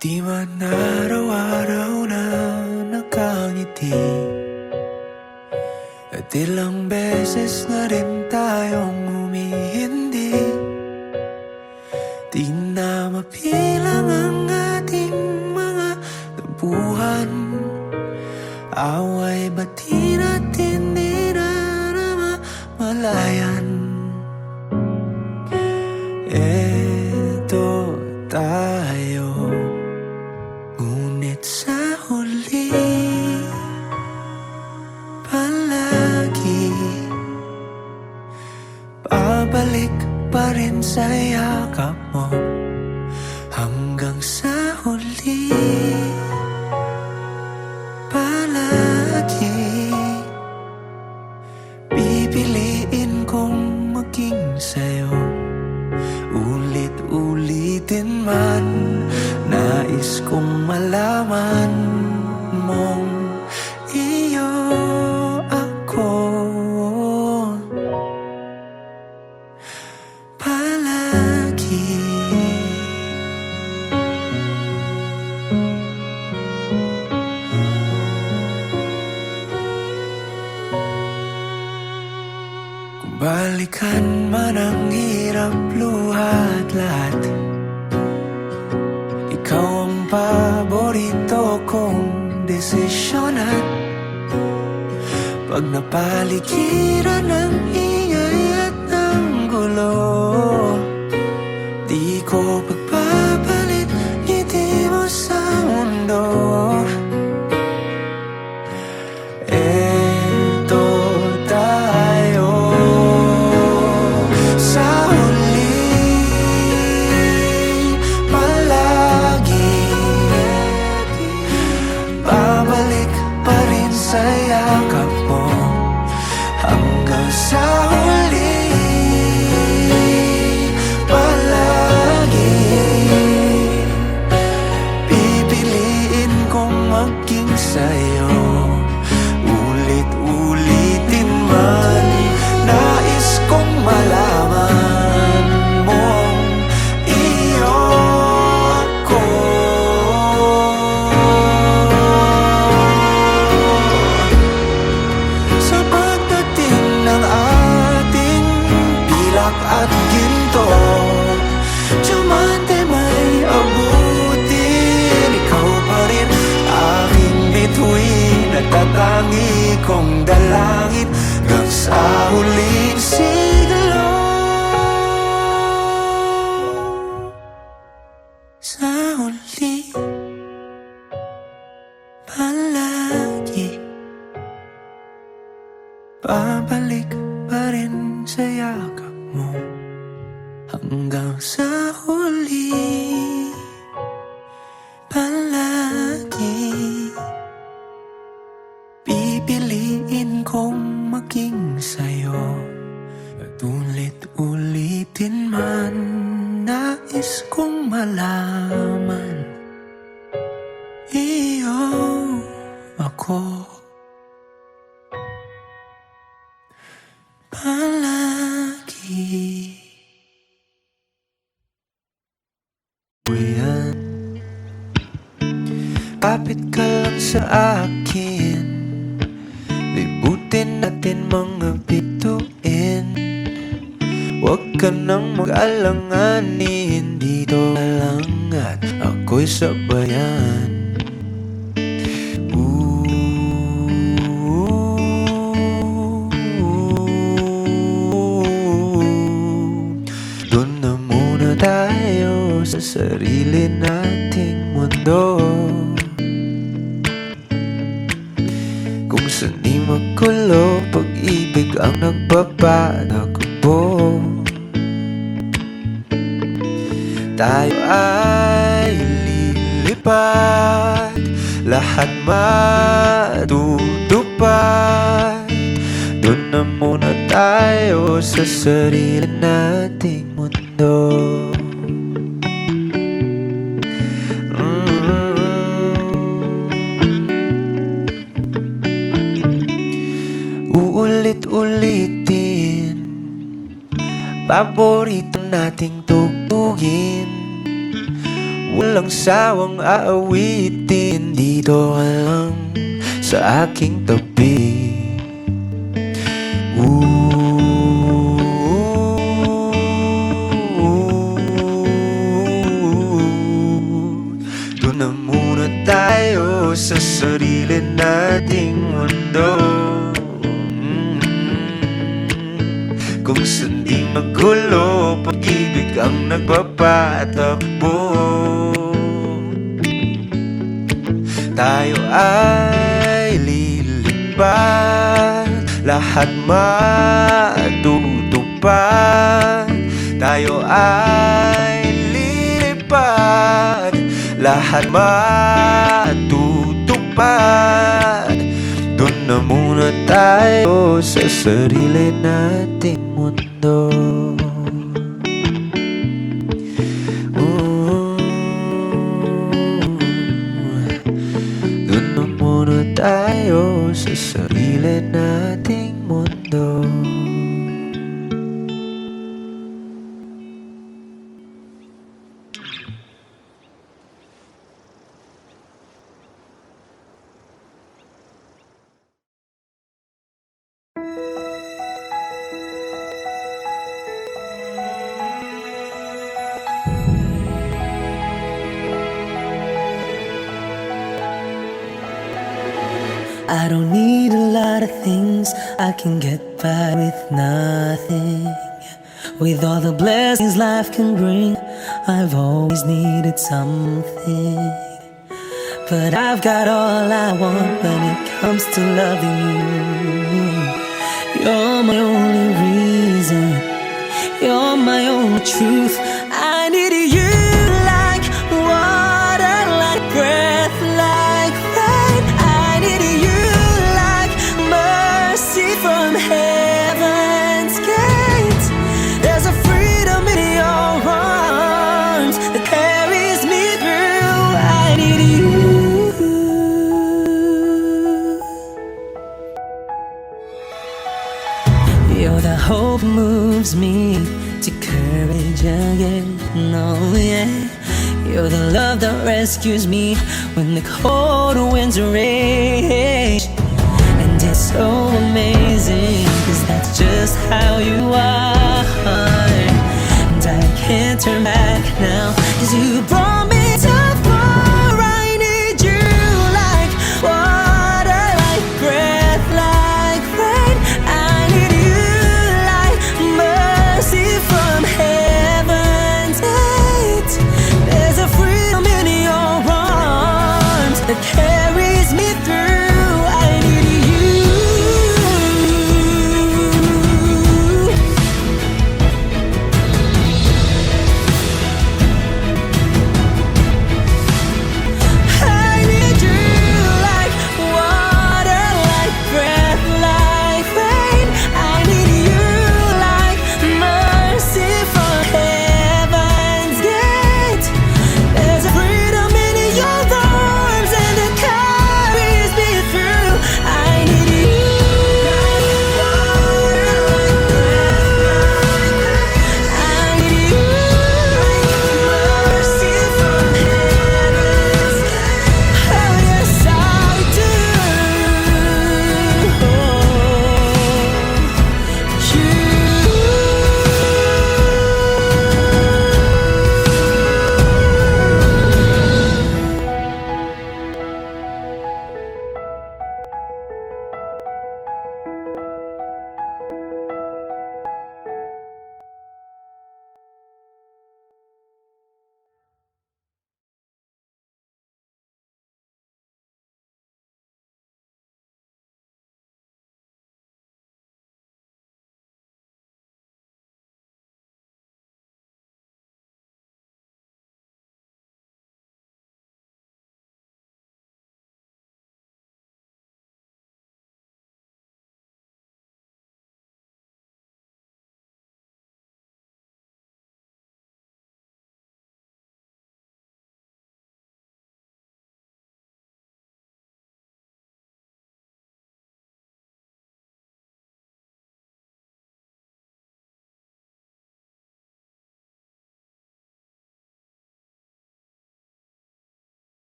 Di man araw-araw na nakangiti, at ilang beses na rin tayong humihindi. Di na mapilang ang ating mga tampuhan, away ba't di natin di na namamalayan? Eto tayo, ngunit sa huli palagi babalik pa rin sa yakap mo. Hanggang sa huli palagi pipiliin kong maging sa'yo. Ulit-ulitin man, nais kong malaman mong iyo ako palagi. Kung balikan man ang hirap, luhat lahat, ikaw ang paborito kong desisyon. At pag napaligiran ng ingay at ng gulo, di ko pagpapalit ngiti mo sa mundo. Eto tayo, sa huli palagi babalik pa rin sa yakap mo. Hanggang sa huli palagi pipiliin kong maging sa'yo. Ulit-ulitin man, nais kong malaman mong iyo ako. Sa pagdating ng ating pilak at ginto, diamante may abutin, ikaw pa rin aking bituin at tatangi kong dalangin hanggang sa huling siglo. Sa huli palagi babalik pa rin sa yakap mo. Hanggang sa huli palagi pipiliin kong maging sa'yo. At ulit-ulitin man, nais kong malaman iyo ako palagi. Uyan, kapit ka lang sa akin, libutin natin mga bituin. Huwag ka nang mag-alanganin, dito ka lang at ako'y sabayan. Doon na muna tayo sa sarili nating mundo, kung saan di magulo, pag-ibig ang nagpapatakbo. Tayo ay lilipad, lahat matutupad. Doon na muna tayo sa sarili nating mundo. Uulit-ulitin, paborito nating tugtugin. walang sawang aawitin. Dito ka lang sa aking tabi. Doon na muna tayo sa sarili nating mundo, kung saan di magulo, pag-ibig ang nagpapatakbo. Tayo ay lilipad, lahat matutupad. Tayo ay lilipad, lahat matutupad. Doon na muna tayo sa sarili nating mundo. Doon na muna tayo sa sarili nating mundo. I don't need a lot of things, I can get by with nothing. With all the blessings life can bring, I've always needed something. But I've got all I want when it comes to loving you. You're my only reason, you're my only truth. I need you like water, like breath, like rain. I need you like mercy from heaven's gate. There's a freedom in your arms that carries me through. I need you. You're the hope moves me to courage again. No, yeah. You're the love that rescues me when the cold winds rage. And it's so amazing, 'cause that's just how you are. And I can't turn back now, 'cause you brought me too far. I need you like water, like breath, like rain. I need you like mercy from heaven's gate. There's a freedom in your arms that carries me through. I need you.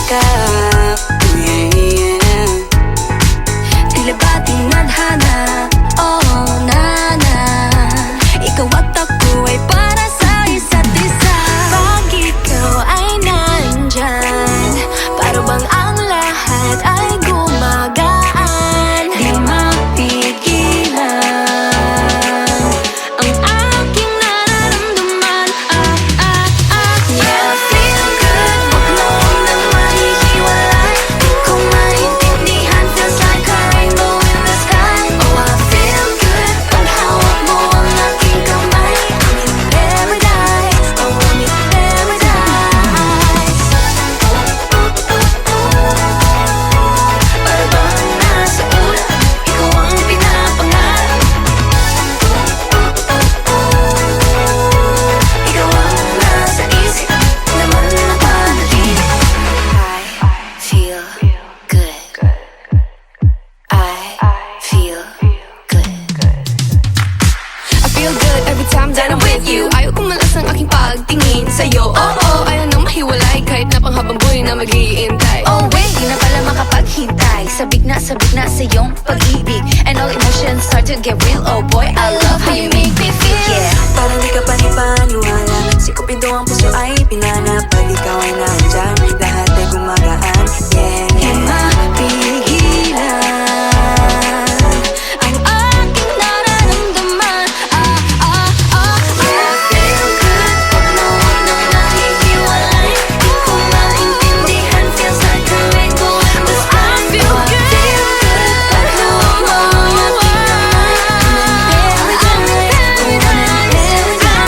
yakap. Yeah, yeah. Tila ba tinadhana? Oh, nana. Ikaw at ako ay para sa isa't isa. Pag ikaw ay nandyan, para bang ang lahat ay gumagaan. Di mapigilan ang aking nararamdaman. Yeah, feel good, wag mo nang mahihiwalay. Di ko maintindihan, feels like a rainbow in the sky. Oh, I feel good, pag hawak mo ang aking kamay. I'm in paradise, oh, I'm in paradise. Para bang nasa ulap, ikaw ang pinapangarap. Ikaw ang nasa isip, laman na panaginip. I feel good. I feel good. I feel good every time that I'm with you. Ayaw kumalas ang aking pagtingin sa'yo. Oo, ayaw nang mahiwalay kahit na panghabang buhay na mag-iintay. Oh wait, di na pala makapaghintay. Sabik na sa iyong pag-ibig, and all emotions start to get real. Oh boy, I love how you make me feel. Yeah, parang di ka panipaniwala. Sikupin to ang puso ay pinanap. Pag ikaw ay nandyan, lahat ay gumagaan. Yeah, yeah. Di mapigilan ang aking nararamdaman. Yeah, feel good, pag nawag nang nahihiwalay. Di ko maintindihan, feels like a rainbow in the sky. I feel good, pag hawak mo ang aking kamay. I'm in paradise,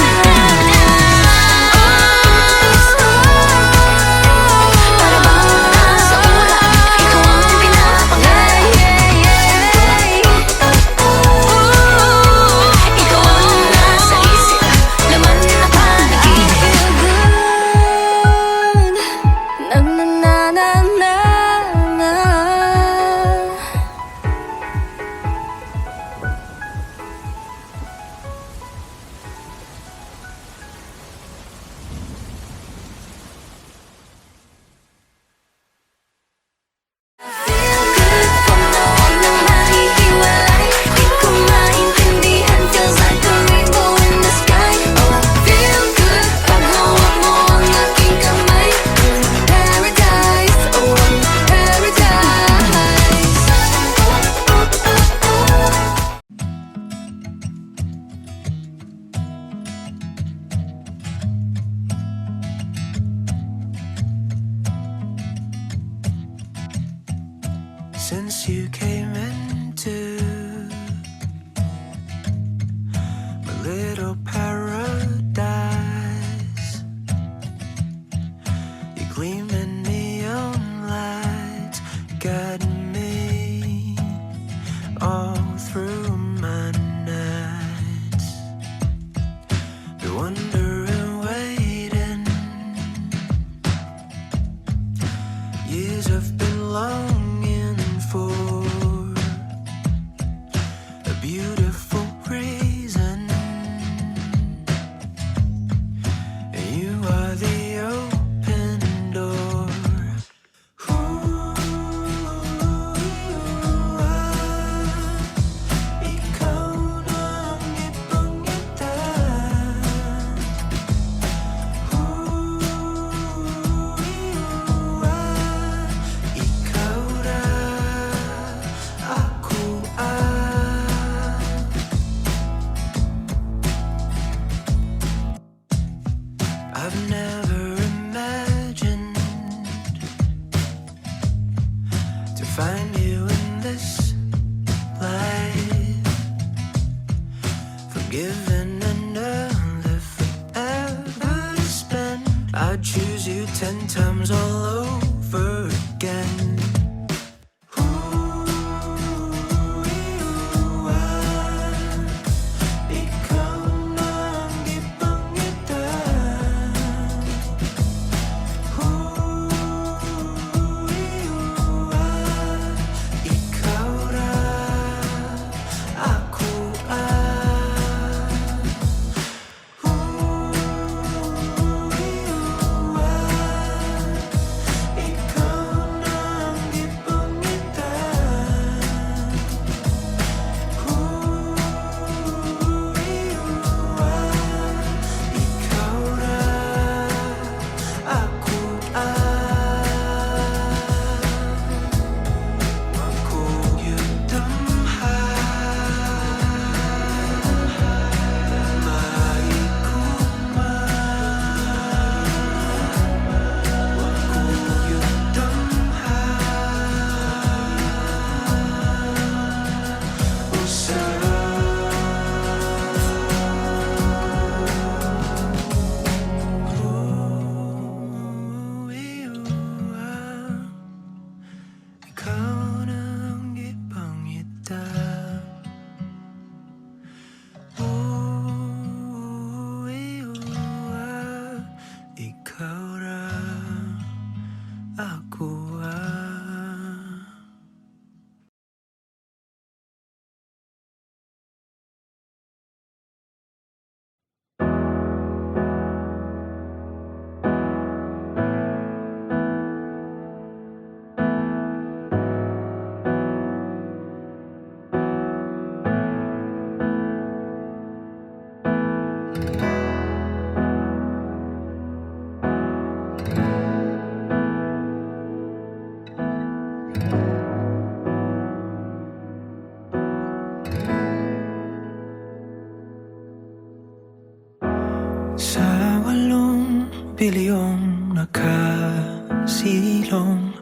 para bang nasa ulap, ikaw ang pinapangarap. Ikaw ang nasa isip, laman na panaginip. Na na na na na na. Feel good, pag nawag nang nahihiwalay. Di ko maintindihan, feels like a rainbow in the sky. Oh, I feel good, pag hawak mo ang aking kamay. I'm in paradise, oh, I'm in paradise. Since you came into my little paradise, your gleaming neon lights got me all through my nights. Been wondering, waiting, years have been longing for a beautiful reason, and you are the open door. Ikaw nang ipangitan. Ikaw na ako I've never imagined to find you in this life, forgiven another forever to spend. I'd choose you 10 times all over again. Ikaw nang ipangitan. Ikaw na ako bilyong nakasilong.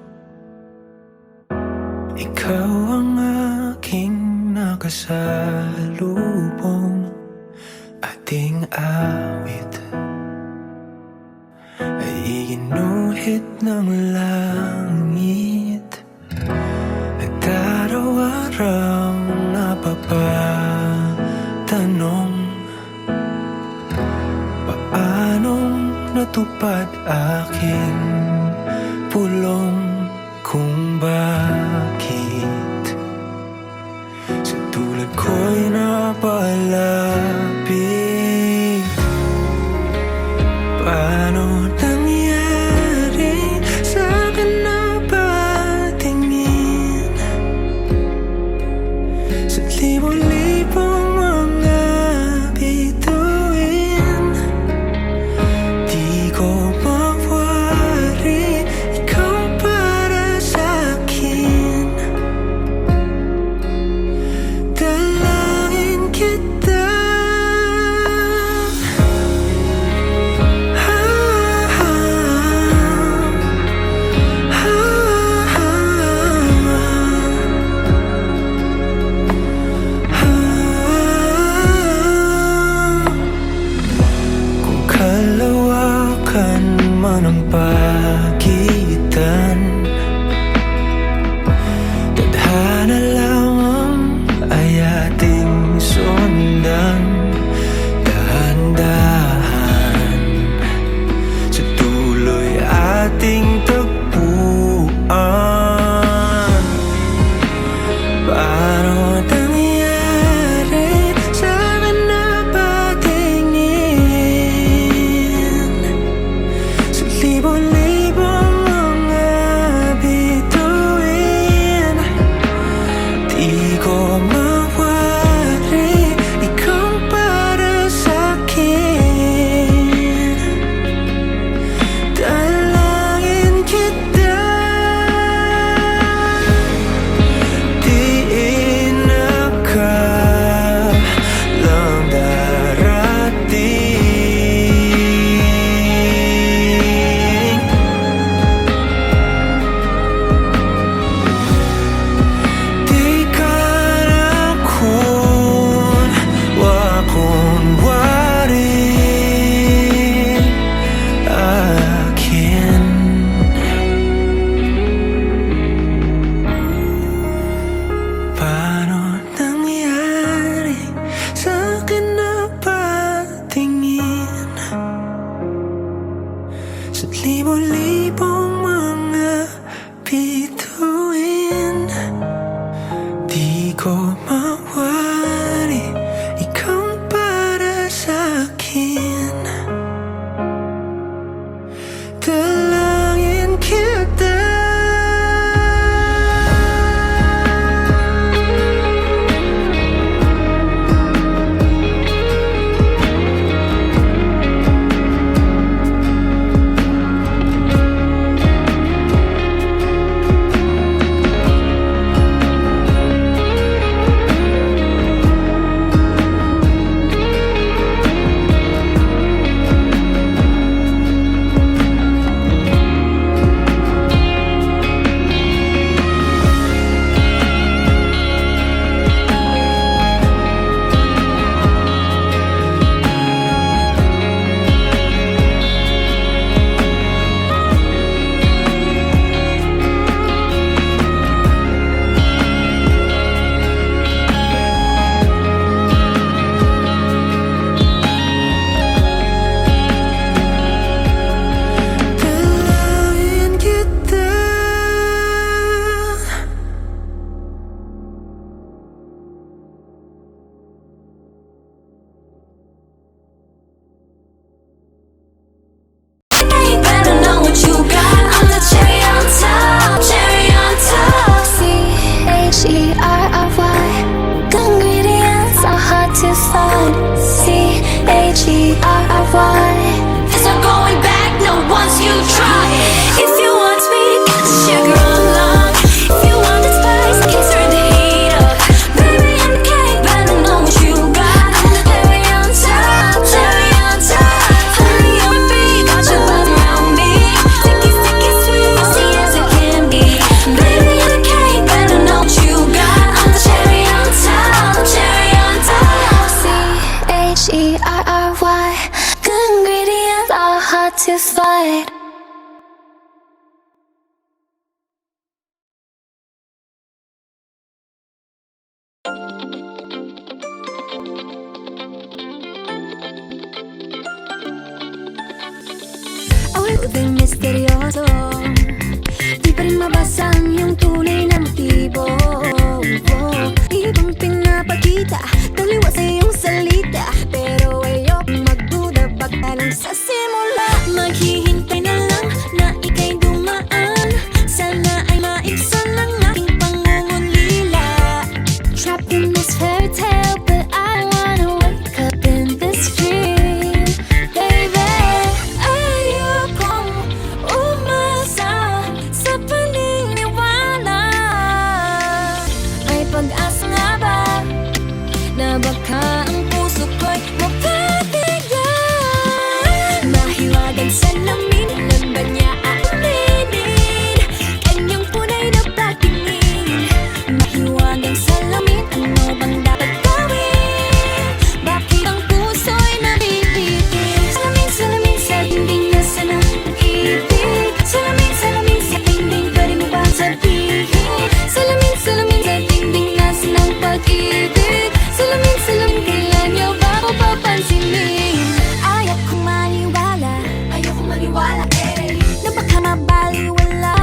Ikaw ang aking nakasalubong. Ating awit ay iginuhit ng langit at araw-araw napapatanong, paanong natupad aking pulong, kung bakit sa tulad ko'y napalapit. Paano nangyari sa akin na patingin sa libo-libong mga bituin? Di ko mawari, ikaw para sa'kin. Dalangin kita. Kung kalawakan man ang pagitan, tadhana lamang ay ating sundan. Dahan-dahan sa tuloy ating tagpuan. Paano nangyari sa akin na patingin sa libo-libong mga bituin? Di ko mawari, ikaw para sa'kin. Dalangin kita. Di inakalang darating. Di ka alam kung wakunwari akin. Paano nangyari sa akin na patingin sa libo-libong mga bituin? Di ko mawari, ikaw para sa'kin. Dalangin kita. satisfied. Awal din misteryoso, di pa rin mabasa ang iyong tunay na motibo. Ibang pinapakita, taliwas sa iyong salita, pero ayokong magduda, baka lang sa simula. Maghihintay na lang na ika'y dumaan, sana ay maibsan ang aking pangungulila. Trapped in this fairy tale, but I wanna wake up in this dream, baby. Ayokong umasa sa paniniwala. May pag-asa nga ba na baka ang puso ko'y mapabigyan? Mahiwagang salamin, ilan ba niya aaminin? Kanyang tunay na pagtingin. Mahiwagang salamin, ano bang dapat gawin? Bakit ang puso'y nabibitin? Salamin, salamin sa dingding nasa ng pag-ibig. Salamin, salamin sa dingding, pwede mo bang sabihin? Salamin, salamin sa dingding nasa ng pag-ibig. Salamin, salamin, kailan niyo ba ako papansinin? Ayokong maniwala, na baka mabaliwala.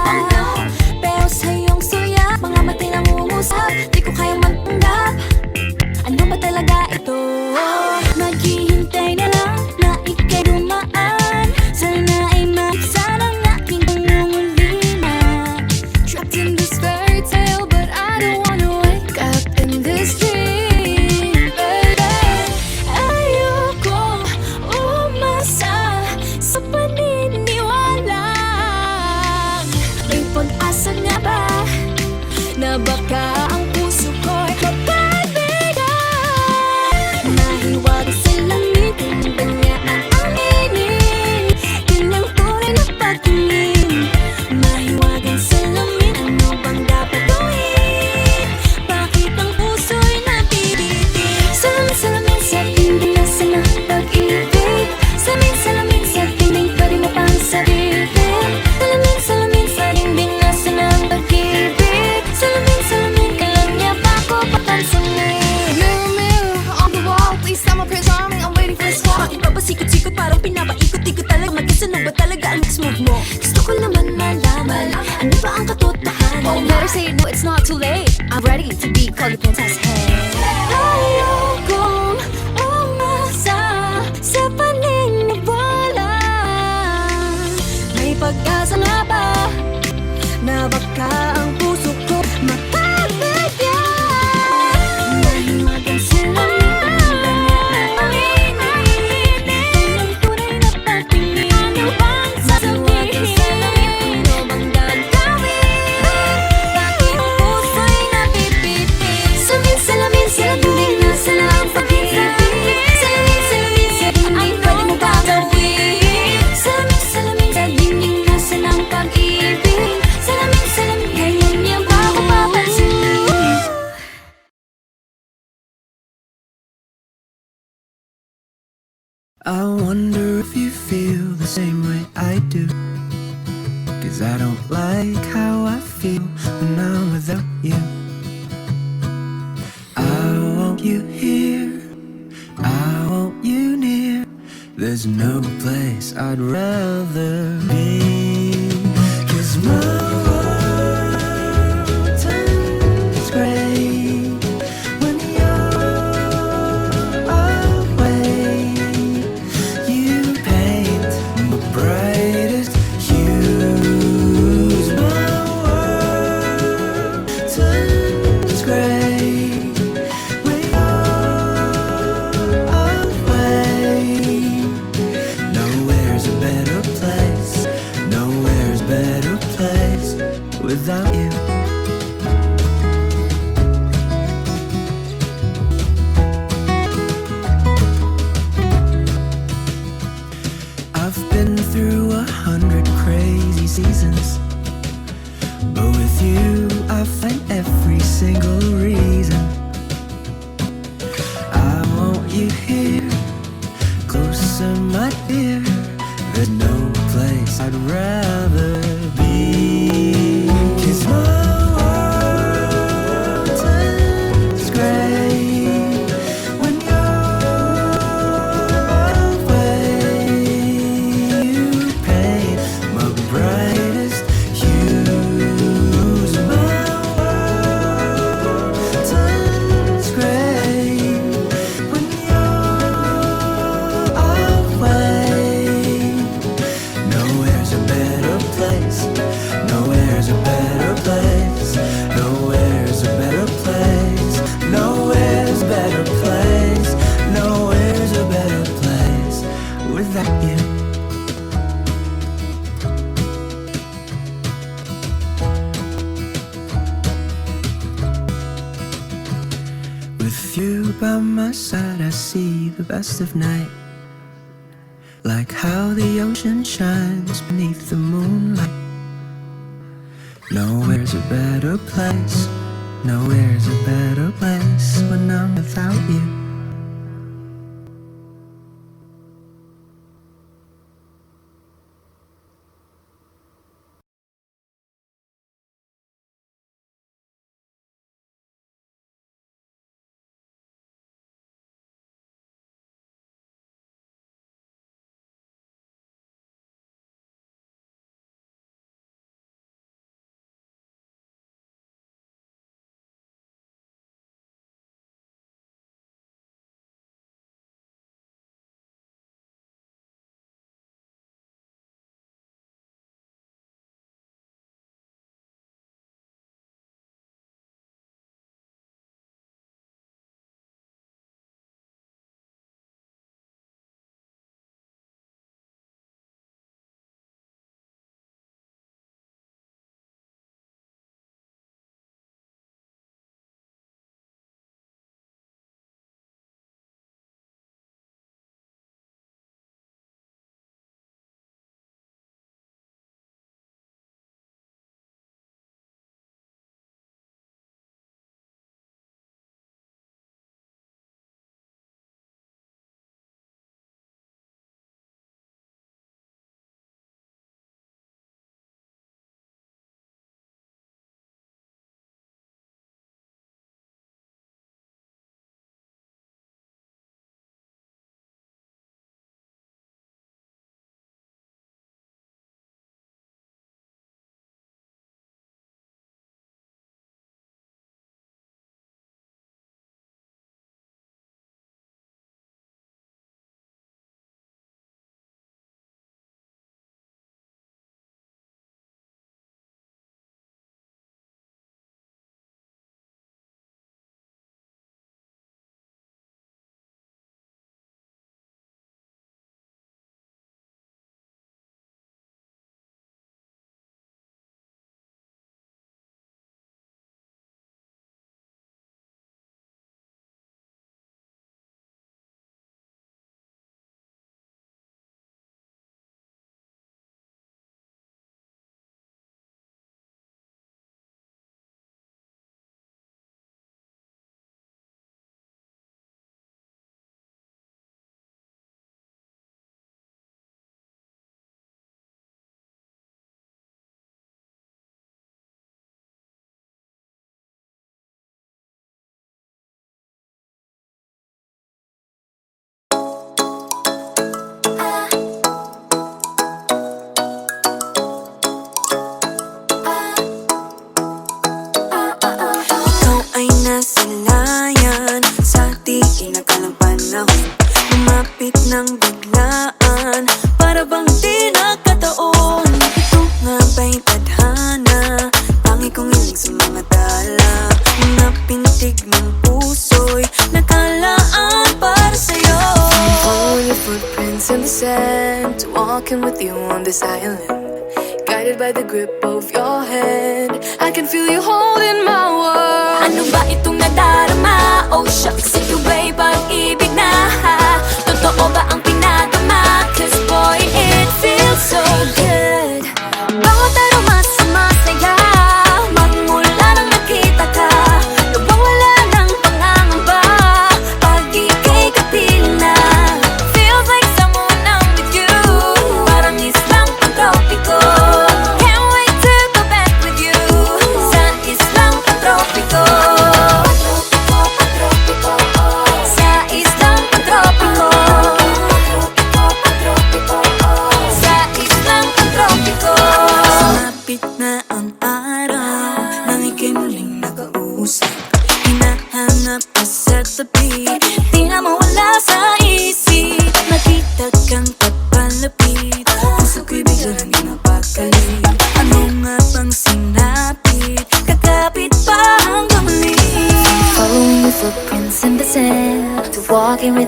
Oh no, pero sa iyong suya, mga mati nangungusap, di ko kayang magpanggap. Ano ba talaga ito? Naghihintay na lang na ika'y dumaan, sana ay maibsan ang aking pangungulila. Trapped in this fairy tale, but I don't wanna wake up in this dream, baby. Ayokong umasa sa paniniwala. May pag-asa nga ba na baka ang puso ko'y mapabigyan? Mahiwagang salamin, kung ba niya aaminin? Kanyang tunay na pagtingin. Mahiwagang salamin, ano bang dapat gawin? Bakit ang puso'y nabibitin? Salamin, salamin sa dingding nasa ng pag-ibig. Salamin, salamin sa dingding, pwede mo pang sabihin. Salamin, salamin sa dingding nasa ng pag-ibig. Salamin, salamin, kailan niya ba ako papansinin? Mirror, mirror on the wall, please tell my prayers on me, I'm waiting for this call. Bakit ba pasikot-sikot, parang pinapaikot-ikot talaga? Mag-isa ba talaga ang next move mo? Gusto ko naman malaman, ano ba ang katotohanan? Oh, better say it, no, it's not too late. I'm ready to be called your princess, hey. Ayokong umasa sa paniniwala. May pag-asa nga ba na baka ang puso ko mapabigyan? Mahiwagang salamin, ano ba niya aaminin? Kanyang tunay na pagtingin. Ano bang sasabihin? Ano bang gagawin? Bakit ang puso'y nabibitin? Salamin, salamin sa dingding nasa ng pag-ibig. Salamin, salamin sa dingding, pwede mo ba gawin? Salamin, salamin sa dingding nasa ng pag-ibig. Salamin, salamin, kailan niya ba ako papansinin? I wonder if you feel the same way I do. 'Cause I don't like how I feel when I'm without you. I want you here, I want you near. There's no place I'd rather be. 'Cause my world turns gray when you're away. You paint the brightest hues. My world turns gray when you're away. Nowhere's a better place, nowhere's a better place without you. I've been through 100 crazy seasons, but with you I find every single reason. I want you here, closer my dear. There's no place I'd rather be. 'Cause my world turns gray when you're away. You paint my brightest hues. My world turns gray when you're away. Nowhere's a better place. Nowhere's a better place. Nowhere's a better place. Nowhere's a better place. Nowhere's a better place without you. With you by my side, I see the best of night. Like how the ocean shines beneath the moonlight. Nowhere's a better place. Nowhere's a better place when I'm without you. walking with you on this island, guided by the grip of your hand. I can feel you holding my world. Ano ba itong nadarama? Oh shucks, ito ba'y pag-ibig na? Totoo ba ang pinagama? Cause boy, it feels so good. Bawat araw mas masaya, magmula nang nakita ka. Nawawala ng pangangamba pag ika'y kapiling na. Feels like someone I'm with you. Parang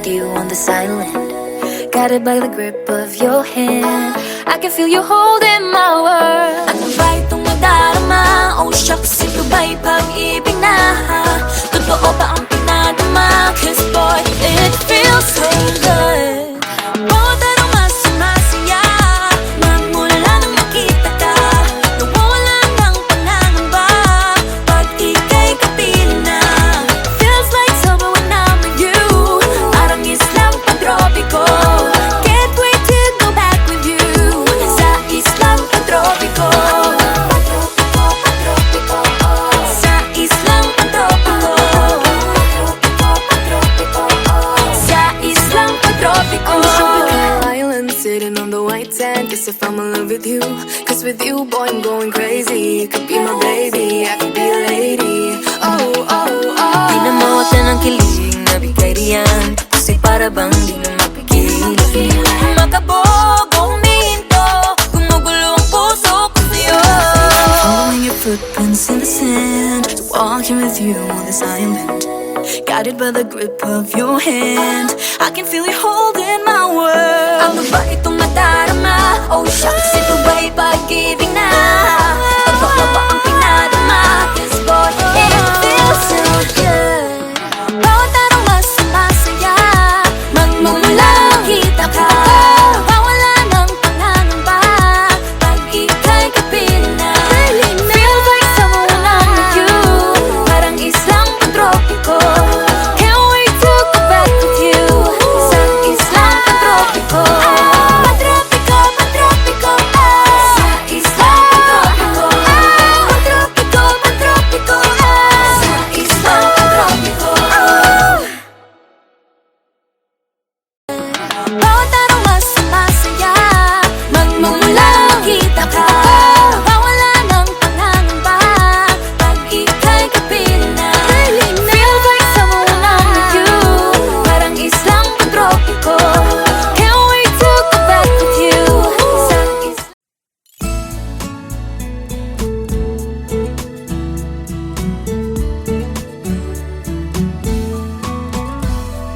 with you on this island, guided by the grip of your hand. I can feel you holding my world. Ano ba itong nadarama? Oh shucks, ito ba'y pag-ibig na? Totoo ba ang pinadama? Cause boy, it feels so good. Bawat araw mas sumasaya, magmula nang makita ka. Nawawala ng pangangamba pag ika'y kapiling na. Feels like summer when I'm with you, parang islang pantropiko. Can't wait to go back with you sa islang pantropiko. Sa islang pantropiko. Sa islang pantropiko. On the tropical island, sitting on the white sand, as if I'm in love with you. Cause with you, boy, I'm going crazy. You could be my baby, I could be a lady. Oh, oh, oh. Di na mawata ng kilig na bigay riyan, kasi para bang di na mapigil. Makabog o huminto, gumugulo ang puso ko sa'yo. Following your footprints in the sand, walking with you on this island, guided by the grip of your hand. I can feel you holding my world. Ano ba itong nadarama? Oh shucks, ito ba'y pag-ibig na? Totoo ba ang pinadama? Cause boy, it feels so good. Bawat araw mas sumasaya, magmumula makita ka. Mawala ng pangangamba pag ika'y kapiling na. Feels like summer when I'm with you, parang islang pantropiko. Can't wait to go back with you sa islang pantropiko. Pantropiko, pantropiko, sa islang pantropiko. Pantropiko, pantropiko, sa islang pantropiko. Bawat araw mas sumasaya, magmumula makita ka. Mawala ng pangangamba pag ika'y kapiling na. Feels like summer when I'm with you, parang islang pantropiko. Can't wait to go back with you sa islang.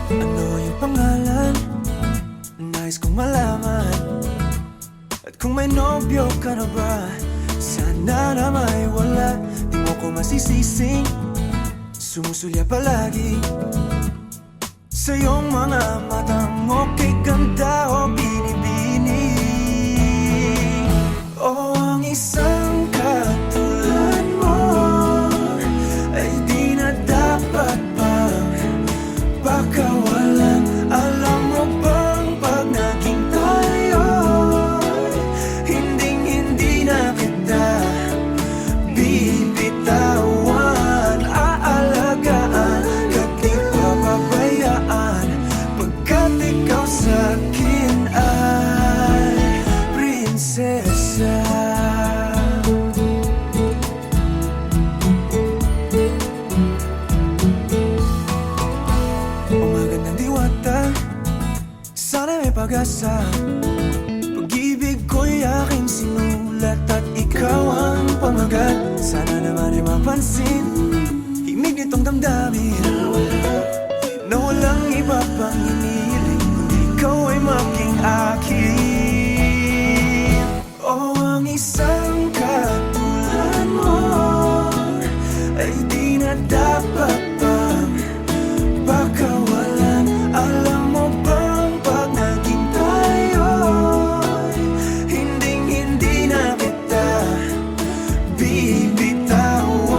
Ano yung pangalan? Nais kong malaman. At kung may nobyo ka na ba, sana na may wala. Di mo ko masisising, sumusulya palagi sa iyong mga matang okay ganda o binibini. O ang isang katulad mo ay di na dapat pang pakawalan. Alam mo bang pag naging tayo, hindi na kita bibitawan. Aalagaan ka't di papabayaan, pagkat ikaw sa'kin ay prinsesa. Umagat ng diwata, sana may pag-asa. Pag-ibig ko'y aking sinulat at ikaw ang pamagat. Sana naman ay mapansin himig nitong damdamin na walang iba pang iniling kundi ikaw ay maging akin. O ang isang katulad mo ay di na dapat pang pakawalan. Alam mo bang pag naging tayo, hindi na kita bibitawan.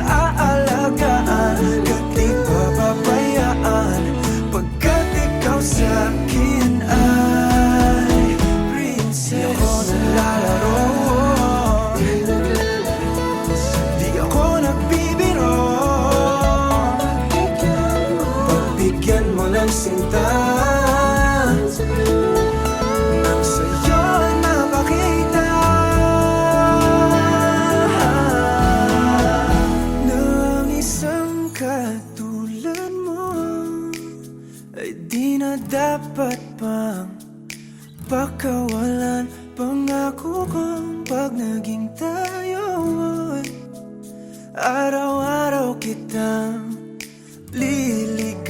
Aalagaan ka't di papabayaan, pagkat ikaw sa'kin ay prinsesa. Di ako naglalaro, di ako nagbibiro. Pagbigyan mo ng sinta, nang sa'yo ay mapakita ng isang katulad mo ay di na dapat pang pakawalan. Pangako kong pag naging tayo ay araw-araw kitang liligawan.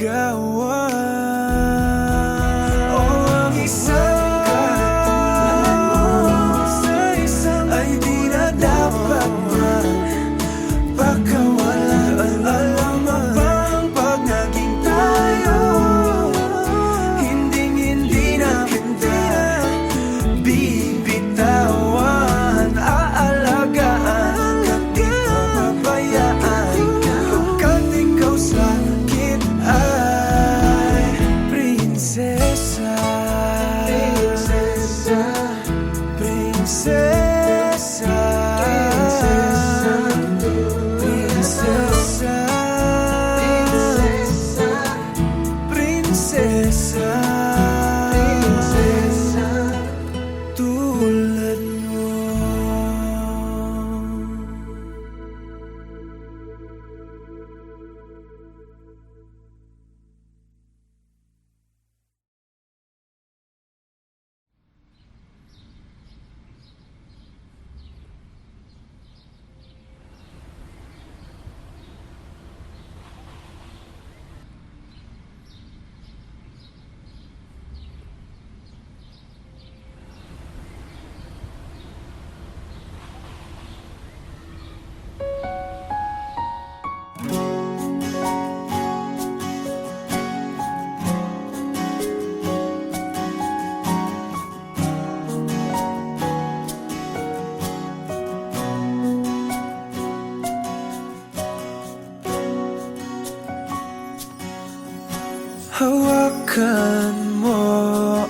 Hawakan mo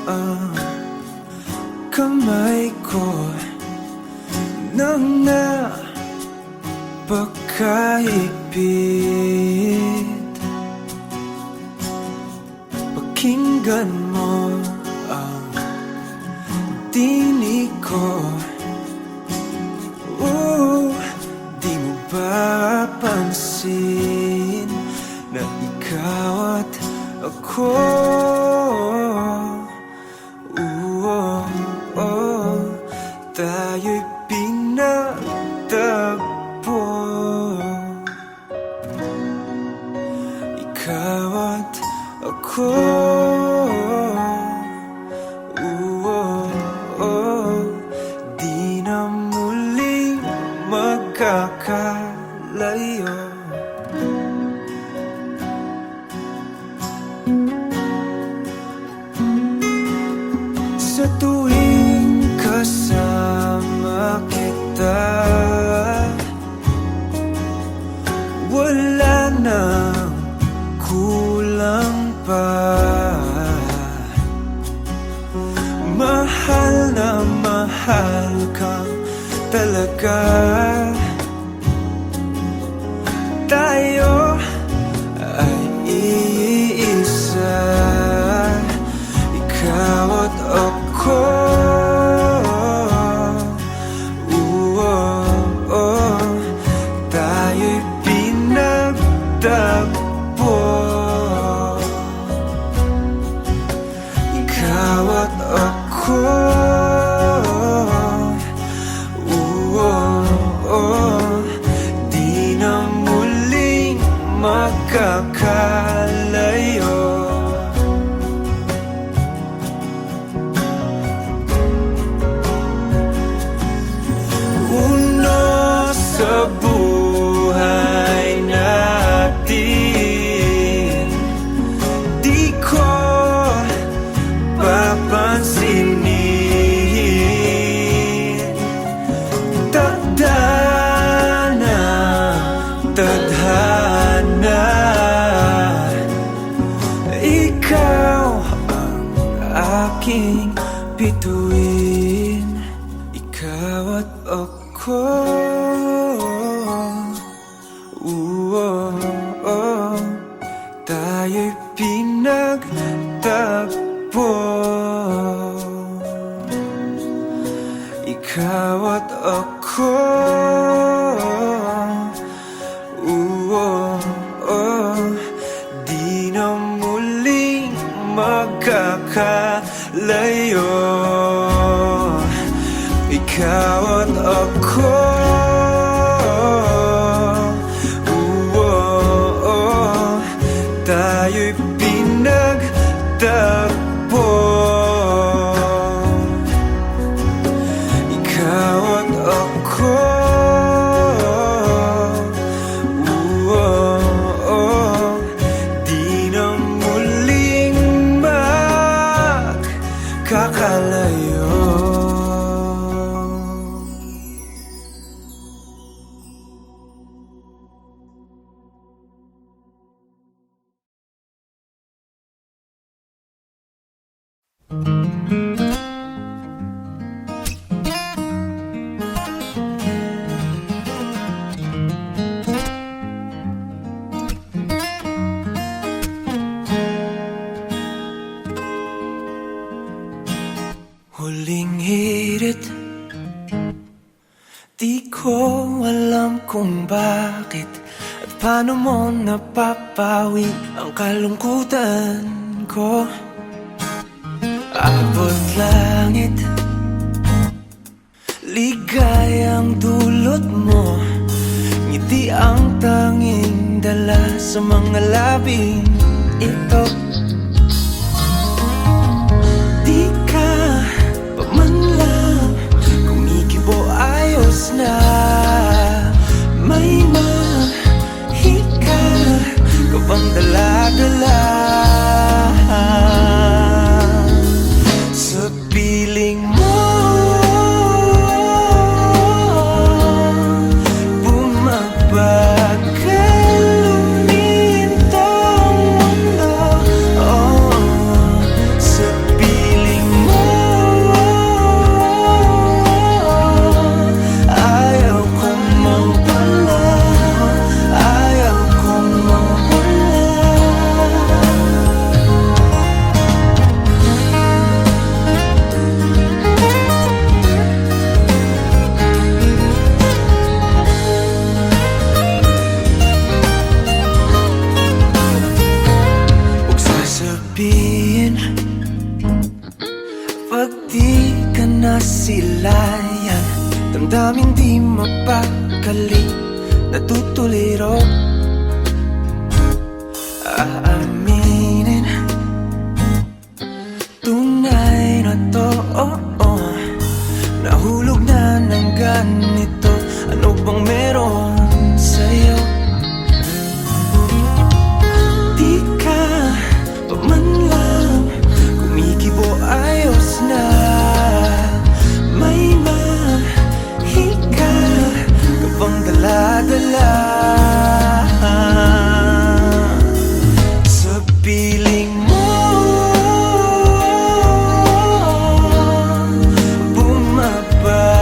ang kamay ko nang napakahigpit. Pakinggan mo ang tinig ko. Di mo ba pansin na ikaw at ako? Tayo'y pinagtagpo. Ikaw at ako. Di na muling magkakalayo. Sa tuwing kasama kita, wala nang kulang pa. Mahal na mahal kang talaga. Tayo ay iisa, ikaw at ako. Tayo'y pinagtagpo. Ikaw at ako. Di na muling magkakalayo. Sa buhay natin, di ko papansinin. Tadhana, tadhana, ikaw ang aking bituin. Ikaw at ako. Tayo'y pinagtagpo. Ikaw at ako. Di na muling magkakalayo. Ikaw at ako. Tayo'y pinagtagpo. Ikaw at ako. Di na muling magkakalayo. Huling hirit, di ko alam kung bakit at paano mo napapawi ang kalungkutan ko. Abot langit, ligayang dulot mo, ngiti ang tanging dala sa mga labing ito. Di ka pa man lang kumikibo, ayos na. May mahika ka bang dala-dala sa piling mo? Bumabagay lumintang mundo. nasilayan, damdamin di mapakali, natutuliro. Aaminin, tunay na to, nahulog na ng ganito. Ano bang meron sa'yo? Di ka pa man lang kumikibo, ayos na. May mahika ka bang dala-dala sa piling mo? Bumabagal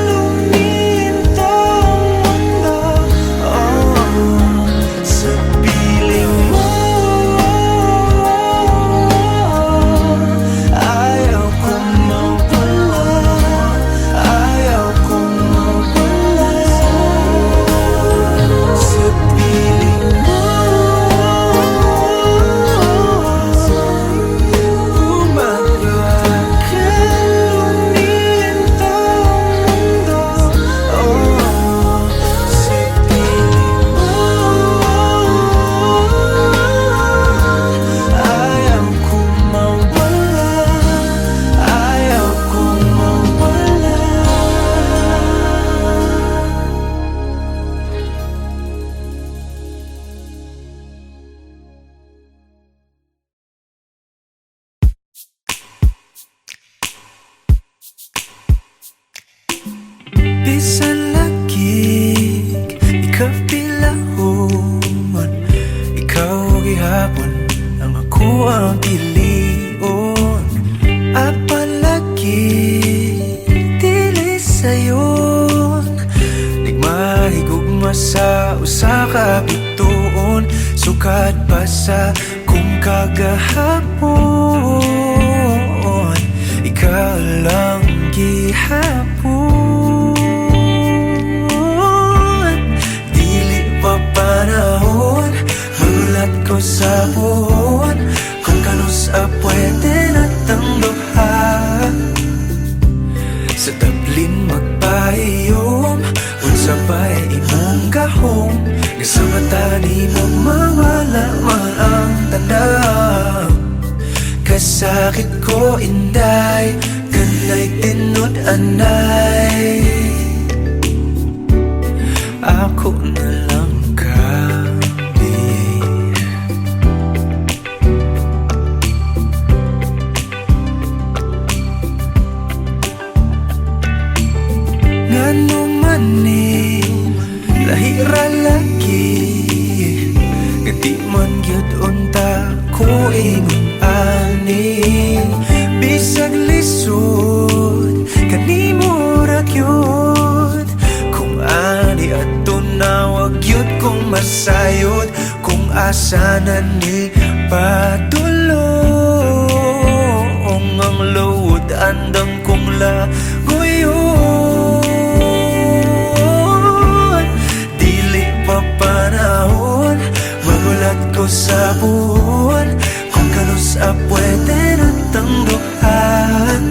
lumintong mundo, sa piling mo. Ayaw kong mawala, ayaw kong mawala sa piling mo. Bisan lagig, ikaw pilahon, ikaw gihapon, ang ako ang pilion. Apalagi, dili sayon, nagmahigugma sa usa ka bituon. Sukad pa sa kung kagahapon, ikaw lang gihapon. Panahon, magulat ko sa buhon, kung kanus pwede natang duha. Sa tablin magpahiyom, unsa ba'y imong gahom, nga sa mata ni mo mawala man ang tanaw. Kasakit ko inday, kanay tinud anay, ako na lang ngano maning lahira lagi, ngati man gyud unta ko ingon ani. Bisag lisod kanimo ra gyud, kung ani adto na wag gyud kong masayod. Kung asa na ni padulong ang load, andam kong lagoyon. Panahon, magulat ko sa buwan, kung kanus pwede natang duhan.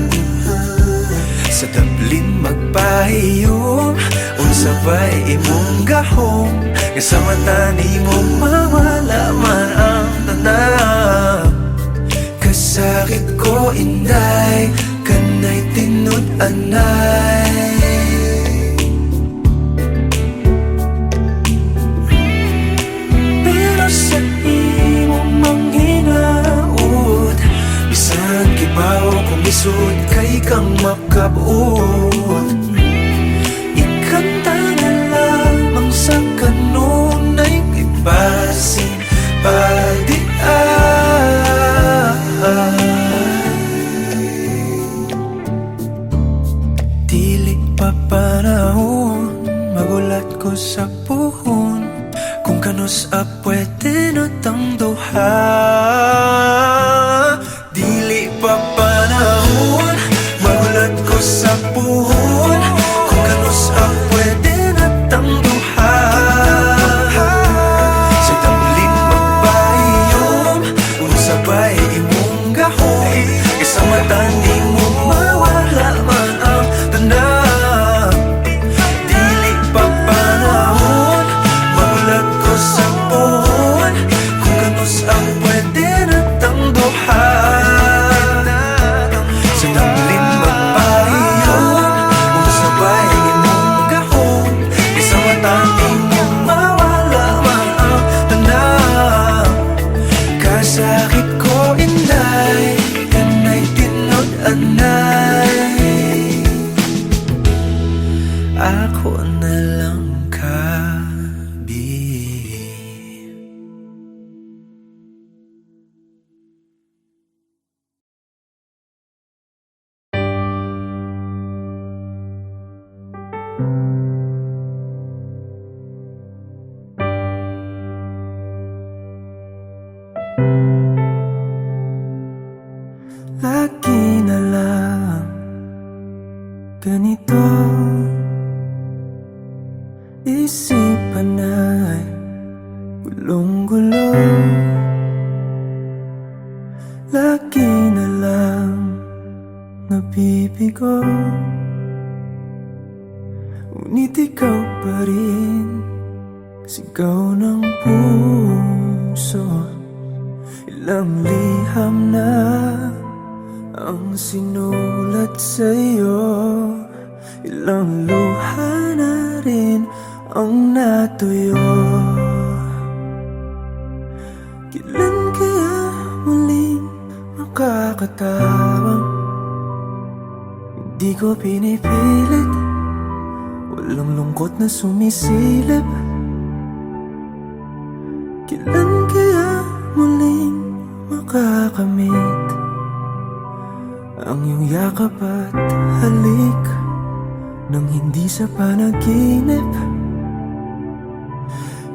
Sa tablin magpahiyom, unsa ba'y imong gahom, nga sa mata ni mo mawala man ang tanaw. Kasakit ko inday, kanay tinud anay, sa imong manghinaot. Bisan kibaw kung isod kay kang makabuot, ikanta na lamang sa kanunay ipasin pagdian. Dili pa panahon, magulat ko sa puhon, kung kanus pwede natang duha. Dili pa panahon, magulat ko sa puhon, kung kanus pwede natang duha. Sa tablin magpahiyom, unsa ba'y imong gahom, isa mata ni mo mawala Lagi na lang ganito, isipan ay gulong-gulo. Lagi na lang nabibigo, ngunit ikaw pa rin sigaw ng puso. Ilang liham na ang sinulat sa'yo, ilang luha na rin ang natuyo. Kailan kaya muling makakatawang hindi ko pinipilit, walang lungkot na sumisilip. Kailan kaya muling makakamit ang iyong yakap at halik nang hindi sa panaginip?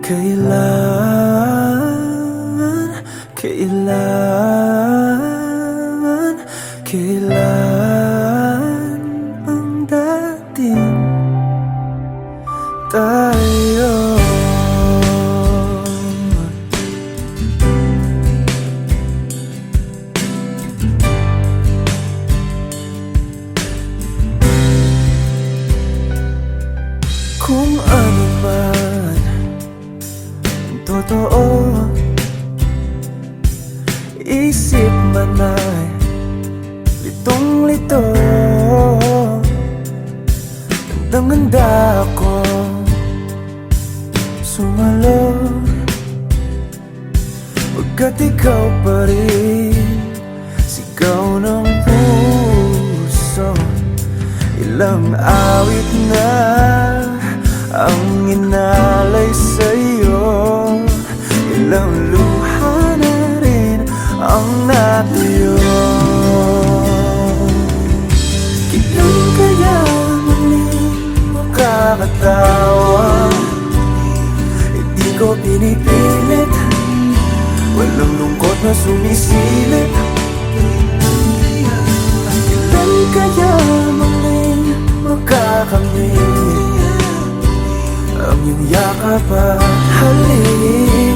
Kailan, kailan ang dating tayo? Kung ano man ang totoo, isip man ay litong-lito. Handang-handa ako sumalo, pagkat ikaw pa rin sigaw ng puso. Ilang awit na ang inalay sa'yo, ilang luha na rin ang natuyo. Kailan kaya muling makakatawa? Hindi ko pinipilit, walang lungkot na sumisilip. Kailan kaya muling makakamit ang iyong yakap at halik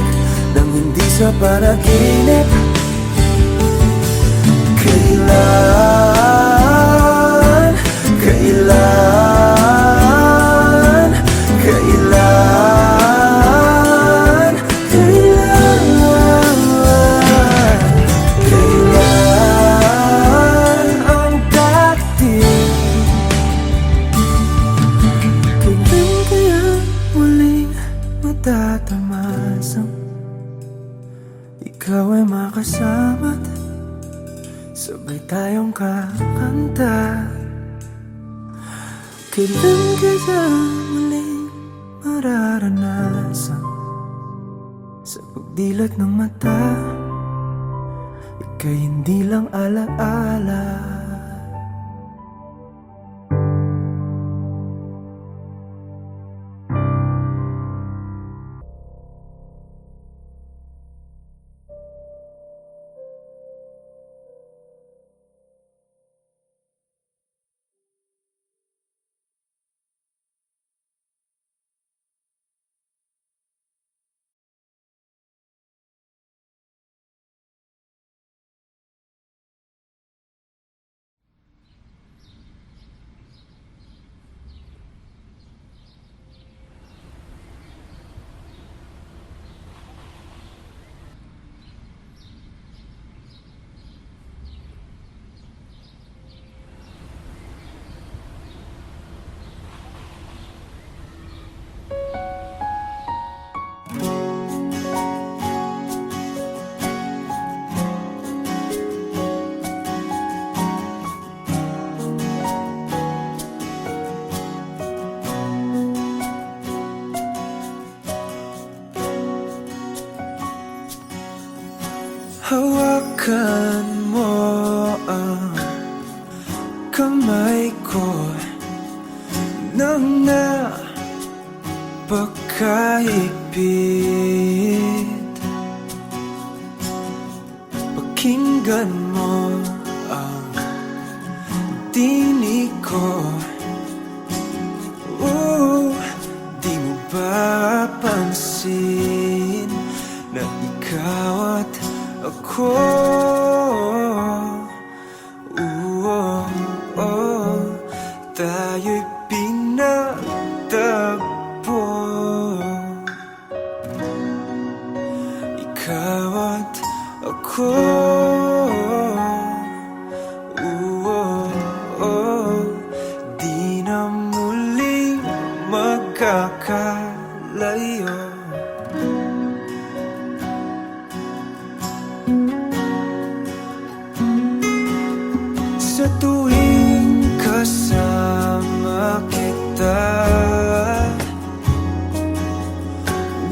nang hindi sa panaginip? Kailan, kailan, kailan, kailan, kailan ang dating? Kailan kaya muling matatamasang ikaw ay makasama't sabay tayong kakanta? Kailan kaya muling mararanasan sa pagdilat ng mata, ika'y hindi lang alaala? Hawakan mo ang kamay ko, ng napakahigpit. Pakinggan mo ang tinig ko. Di mo ba pansin na ikaw at ako? Tayo'y pinagtagpo. Ikaw at ako. Di na muling magkakalayo. Sa tuwing kasama kita,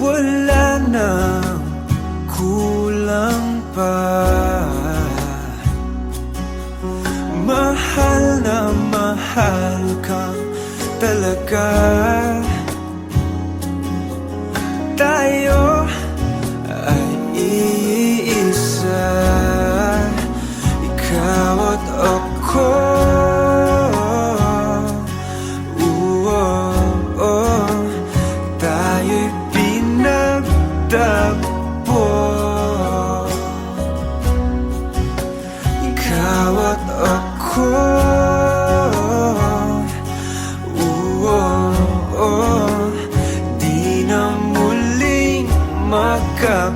wala nang kulang pa. Mahal na mahal kang talaga. Tayo ay iisa, ikaw at ako. Tayo'y pinagtagpo. Ikaw at ako. Di na muling magkakalayo.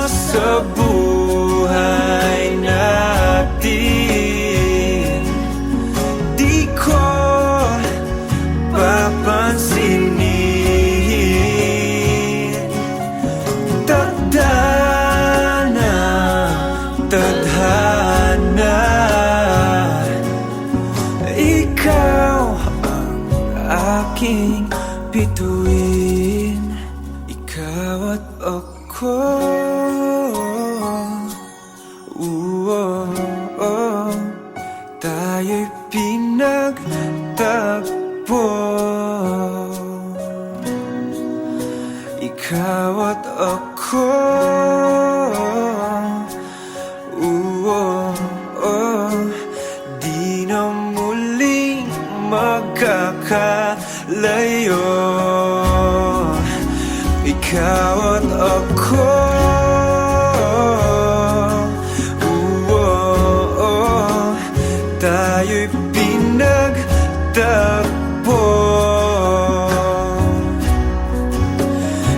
Sa buhay natin, di ko papansinin. Tadhana, tadhana, ikaw ang aking bituin. Ikaw at ako. Tayo'y pinagtagpo. Ikaw at ako. Di na muling magkakalayo. Ikaw at ako. Tayo'y pinagtagpo.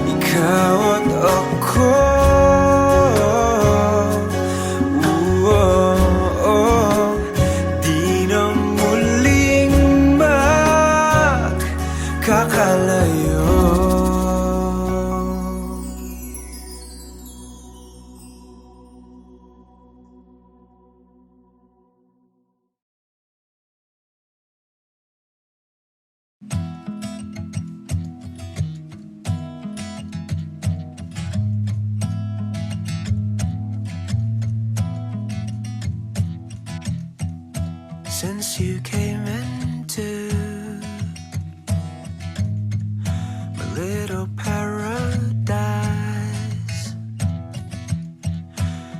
Ikaw at ako. Di na muling magkakalayo. Since you came into my little paradise,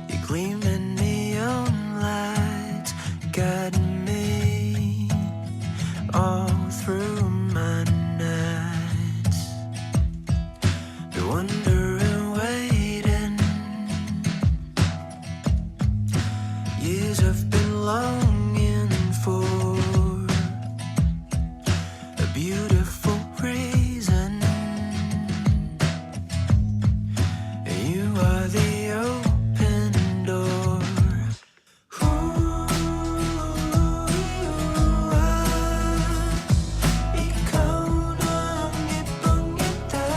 your gleaming neon lights guide me all through my nights. The wonder and waiting, years have been longing for a beautiful reason. You are the open door. Ikaw na ang ipangita.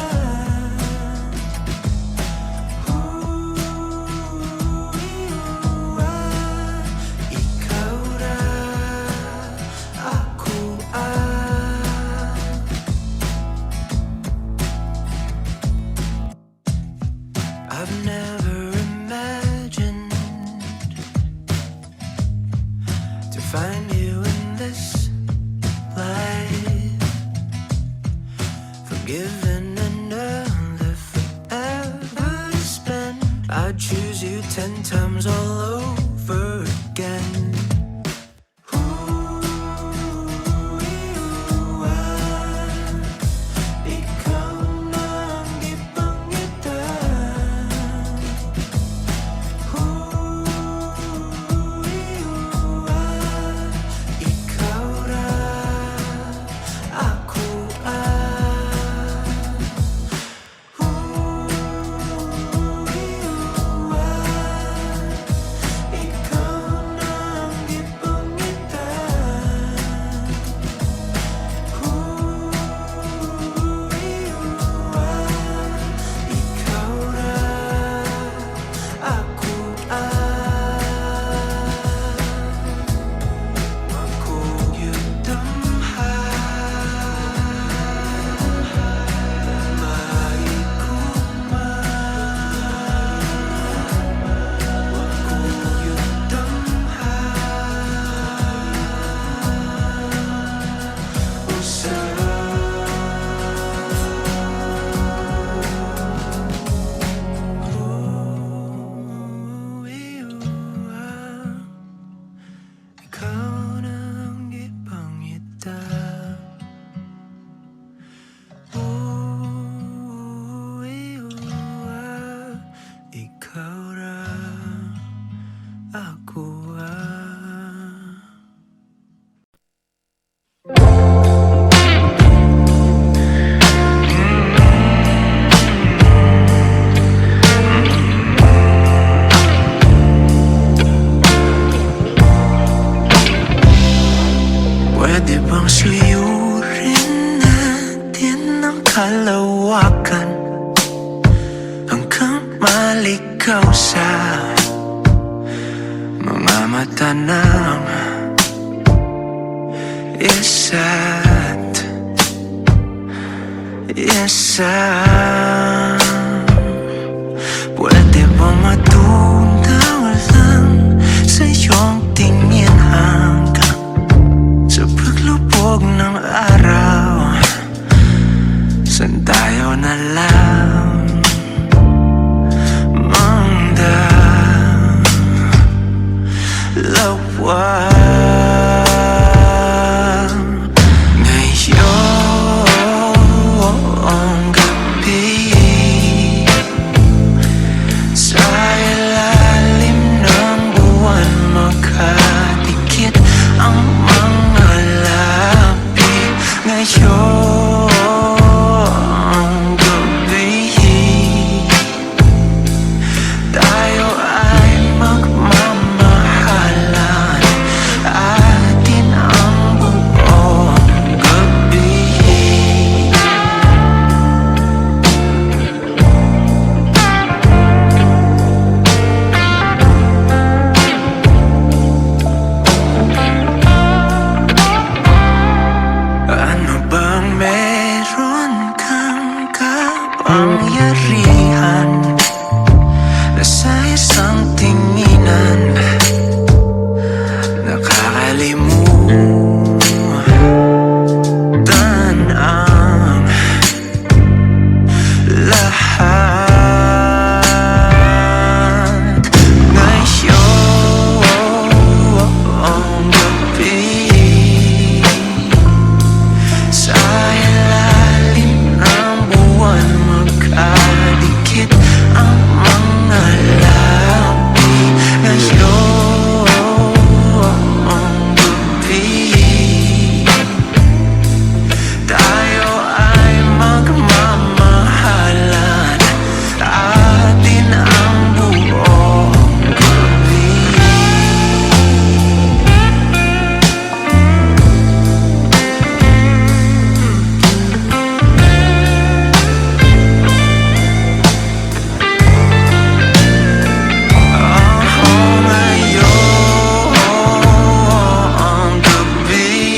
balikan hanggang malikaw sa mga mata ng isa't isa. Pwede bang matunaw lang sa iyong tingin hanggang sa paglubog ng araw? Saan tayo na lang magdalawa? Ngayong gabi sa ilalim ng buwan magkadikit ang mga labi. Ngayong gabi tayo ay magmamahalan, atin ang buong gabi. Ano bang meron kang kapangyarihan na sa isang tinginan nakakalimutan ang lahat? Ngayong gabi sa ilalim ng buwan magkadikit ang mga labi. Ngayong gabi tayo ay magmamahalan, atin ang buong gabi. Ngayong gabi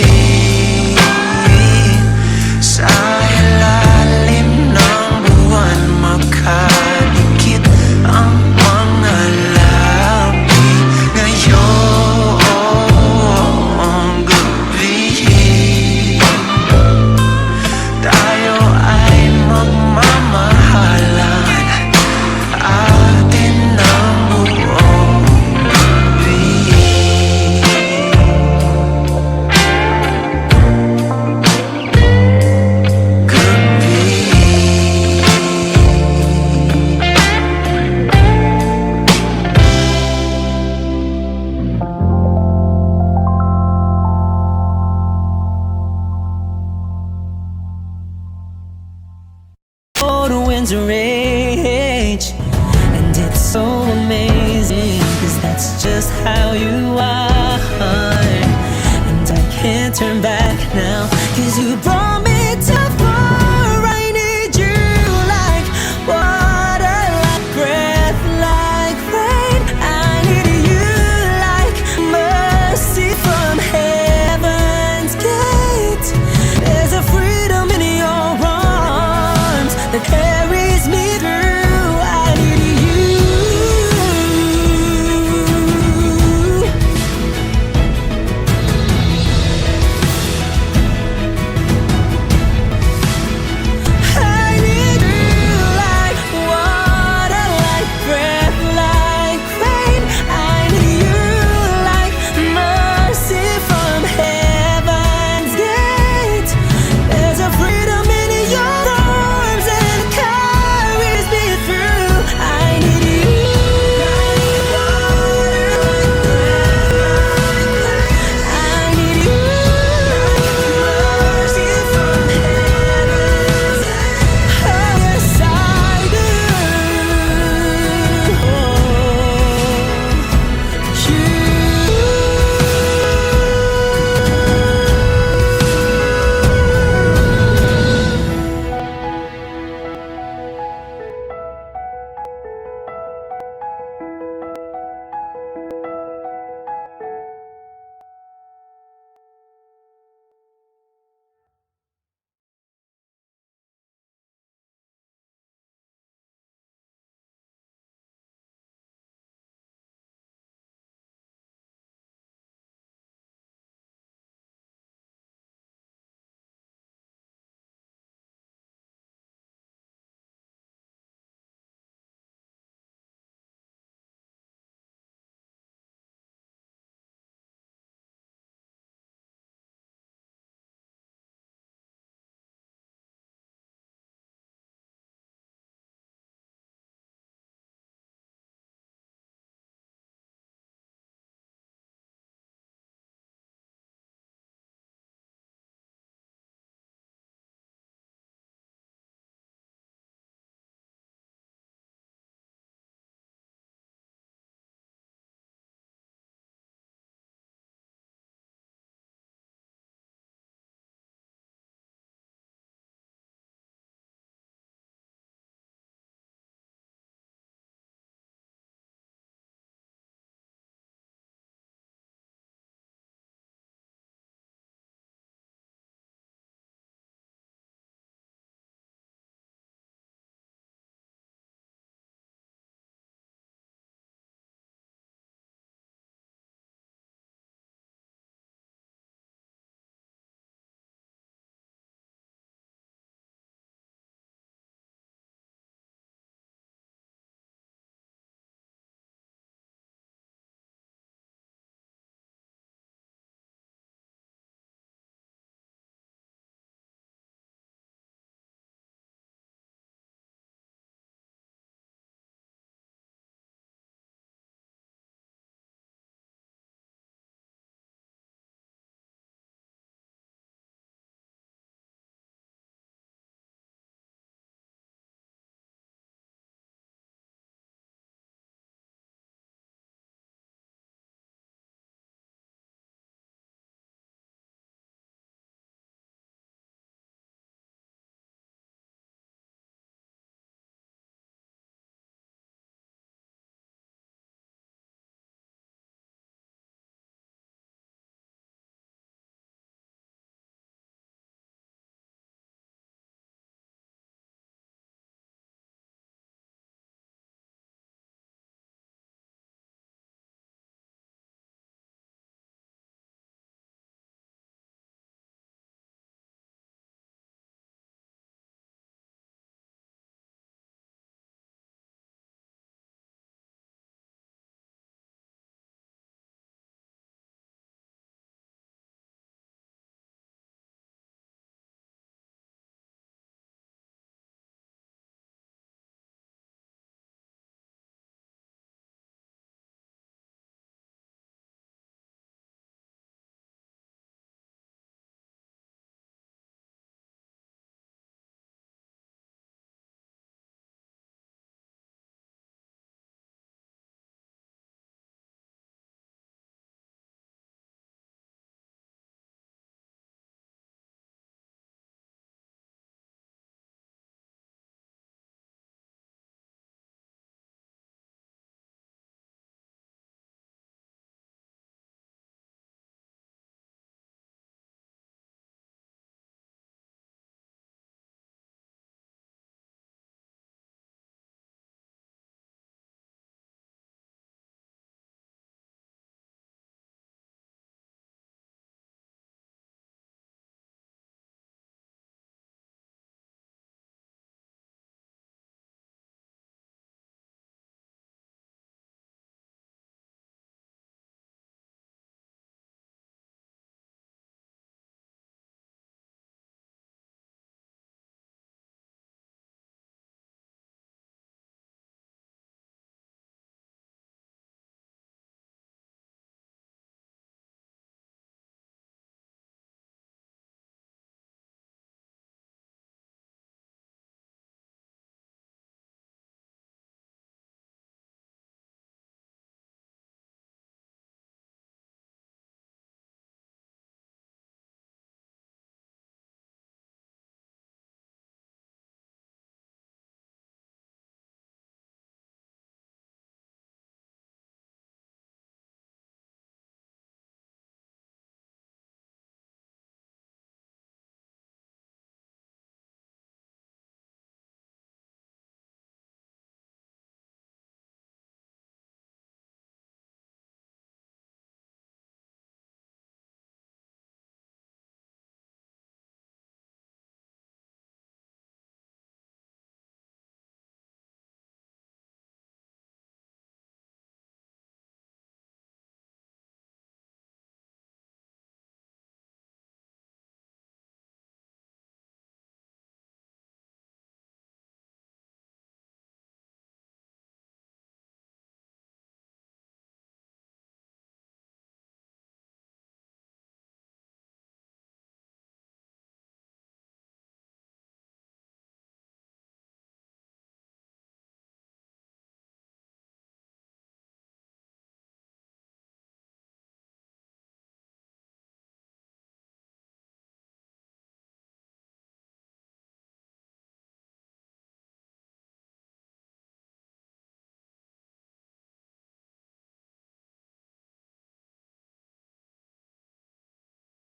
sa ilalim ng buwan magkadikit ang mga labi. Ngayong gabi tayo ay magmamahalan, atin ang buong gabi. Oh, the winds rage, and it's so amazing, 'cause that's just how you are, and I can't turn back.